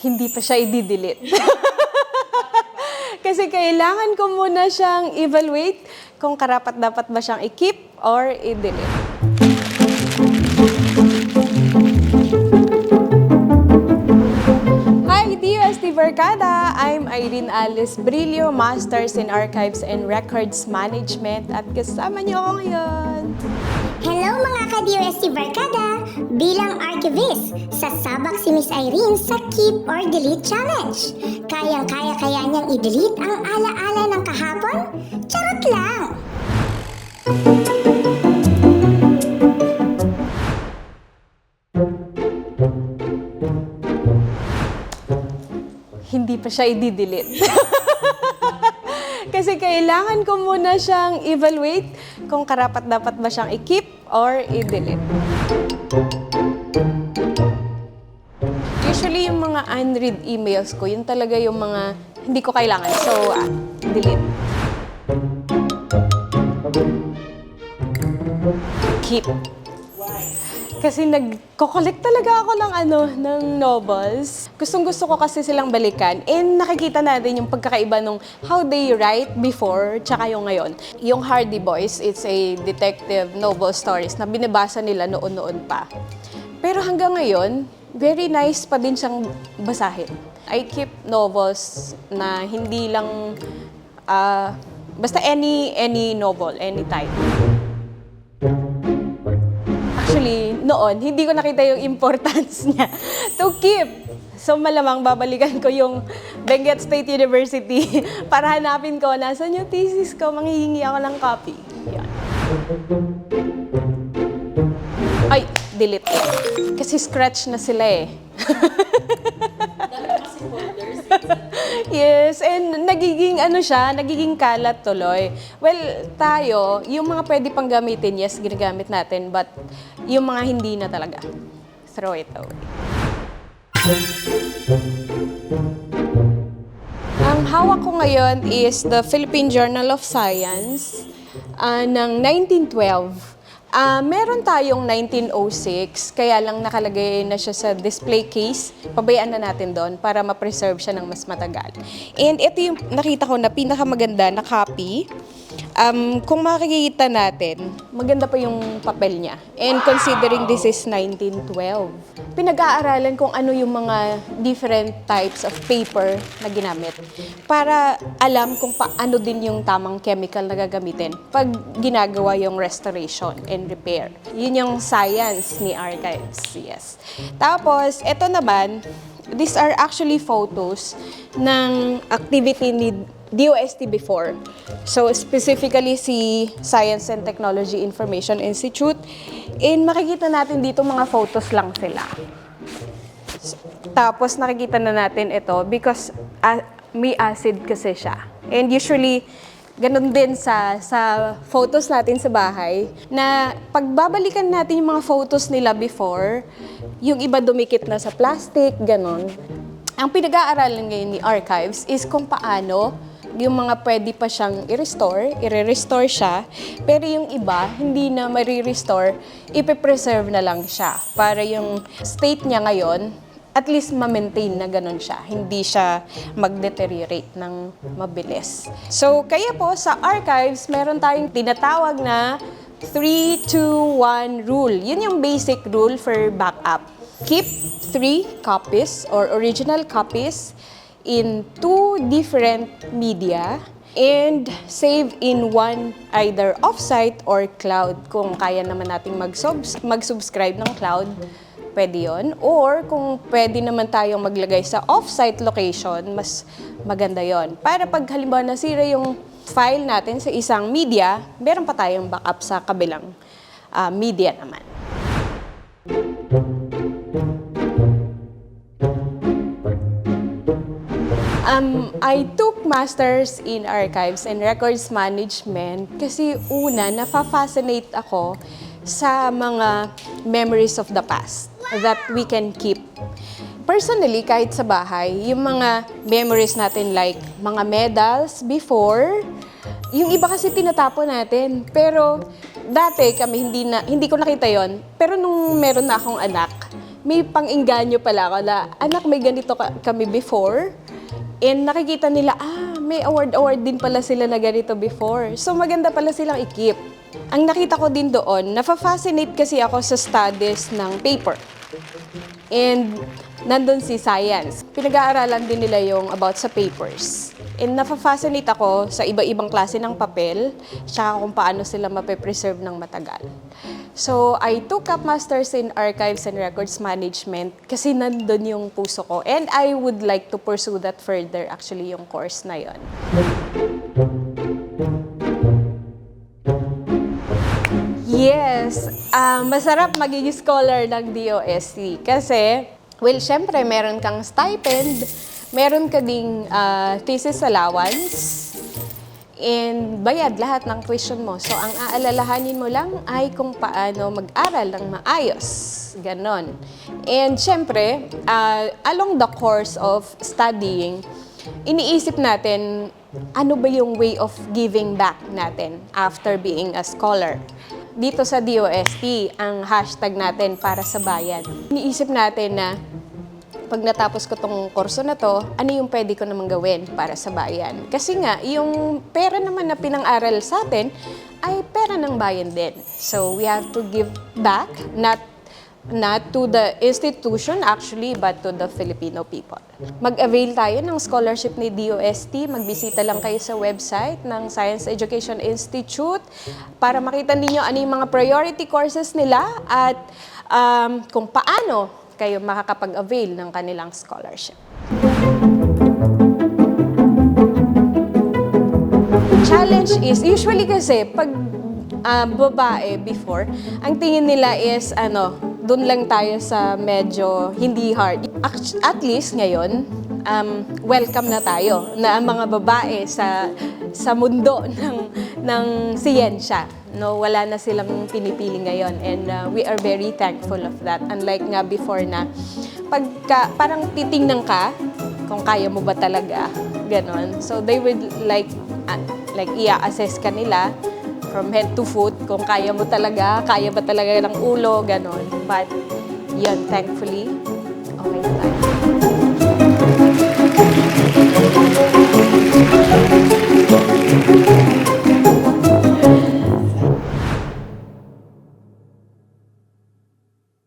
hindi pa siya i-delete. Kasi kailangan ko muna siyang evaluate kung karapat-dapat ba siyang i-keep or i-delete. Hi, DUST Barkada! I'm Irene Alice Brillo, Masters in Archives and Records Management, at kasama niyo ako ngayon. Hello mga ka-DUST Barkada! Bilang archivist, sasabak si Miss Irene sa Keep or Delete Challenge. Kayang-kaya kaya niyang i-delete ang ala-ala ng kahapon? Charot lang! Hindi pa siya i-delete. Kasi kailangan ko muna siyang evaluate kung karapat-dapat ba siyang i-keep or i-delete. Usually, yung mga unread emails ko, yun talaga yung mga hindi ko kailangan. So, delete. Keep. Kasi nagko-collect talaga ako ng novels. Gustong-gusto ko kasi silang balikan. And nakikita natin yung pagkakaiba nung how they write before tsaka yung ngayon. Yung Hardy Boys, it's a detective novel stories na binabasa nila noon-noon pa. Pero hanggang ngayon, very nice pa din siyang basahin. I keep novels na hindi lang, basta any novel, any type. Actually, noon, hindi ko nakita yung importance niya to keep. So malamang babalikan ko yung Benguet State University para hanapin ko, nasan yung thesis ko, manghihingi ako ng copy. Yan. Ay, delete ko. Kasi scratch na sila eh. Yes, and nagiging kalat tuloy. Well, tayo, yung mga pwede pang gamitin, yes, ginagamit natin, but yung mga hindi na talaga, throw it away. Ang hawak ko ngayon is the Philippine Journal of Science ng 1912. Meron tayong 1906, kaya lang nakalagay na siya sa display case. Pabayaan na natin doon para ma-preserve siya ng mas matagal. And ito yung nakita ko na pinakamaganda na copy. Kung makikita natin, maganda pa yung papel niya. And considering this is 1912, pinag-aaralan kung ano yung mga different types of paper na ginamit para alam kung paano din yung tamang chemical na gagamitin pag ginagawa yung restoration and repair. Yun yung science ni archives, yes. Tapos, eto naman, these are actually photos ng activity ni DOST before. So, specifically si Science and Technology Information Institute. And makikita natin dito mga photos lang sila. Tapos, nakikita na natin ito because may acid kasi siya. And usually, ganun din sa photos natin sa bahay, na pagbabalikan natin yung mga photos nila before, yung iba dumikit na sa plastic, ganun. Ang pinag-aaralan ngayon ni archives is kung paano yung mga pwede pa siyang i-restore siya, pero yung iba, hindi na ma-restore, ipipreserve na lang siya para yung state niya ngayon, at least ma-maintain na ganun siya. Hindi siya mag-deteriorate ng mabilis. So, kaya po sa archives, meron tayong tinatawag na 3-2-1 rule. Yun yung basic rule for backup. Keep 3 copies or original copies in 2 different media and save in one either offsite or cloud. Kung kaya naman nating mag-subscribe ng cloud, pwede yun. Or kung pwede naman tayong maglagay sa offsite location, mas maganda yon. Para pag halimbawa nasira yung file natin sa isang media, meron pa tayong backup sa kabilang media naman. I took Masters in Archives and Records Management kasi una, nafa-fascinate ako sa mga memories of the past that we can keep. Personally, kahit sa bahay, yung mga memories natin like mga medals before, yung iba kasi tinatapon natin. Pero dati kami hindi ko nakita yon. Pero nung meron na akong anak, may pang-inganyo pala ako na, anak, may ganito kami before. And nakikita nila, may award din pala sila na ganito before. So maganda pala silang i-keep. Ang nakita ko din doon, nafa-fascinate kasi ako sa studies ng paper. And nandun si science. Pinag-aaralan din nila yung about sa papers. And nafa-fascinate ako sa iba-ibang klase ng papel, tsaka kung paano sila mape-preserve ng matagal. So, I took up Masters in Archives and Records Management kasi nandun yung puso ko. And I would like to pursue that further, actually, yung course na yon. Yes, masarap maging scholar ng DOST kasi, well, syempre, meron kang stipend, meron ka ding thesis allowance, and bayad lahat ng tuition mo. So, ang aalalahanin mo lang ay kung paano mag-aral ng maayos. Ganon. And syempre, along the course of studying, iniisip natin, ano ba yung way of giving back natin after being a scholar? Dito sa DOST, ang hashtag natin para sa bayan. Iniisip natin na pag natapos ko tong kurso na to, ano yung pwede ko namang gawin para sa bayan? Kasi nga, yung pera naman na pinang-aral sa atin ay pera ng bayan din. So, we have to give back, not to the institution actually, but to the Filipino people. Mag-avail tayo ng scholarship ni DOST. Magbisita lang kayo sa website ng Science Education Institute para makita ninyo ano yung mga priority courses nila at kung paano kayo makakapag-avail ng kanilang scholarship. Challenge is, usually kasi, pag babae before, ang tingin nila is, doon lang tayo sa medyo hindi hard. At least ngayon, welcome na tayo na ang mga babae sa mundo ng siyensya. No, wala na silang pinipili ngayon, and we are very thankful of that. Unlike nga before na parang titingnan ka kung kaya mo ba talaga, ganon. So they would like i-assess ka nila from head to foot kung kaya mo talaga, kaya ba talaga ng ulo, ganon. But yun, thankfully, okay na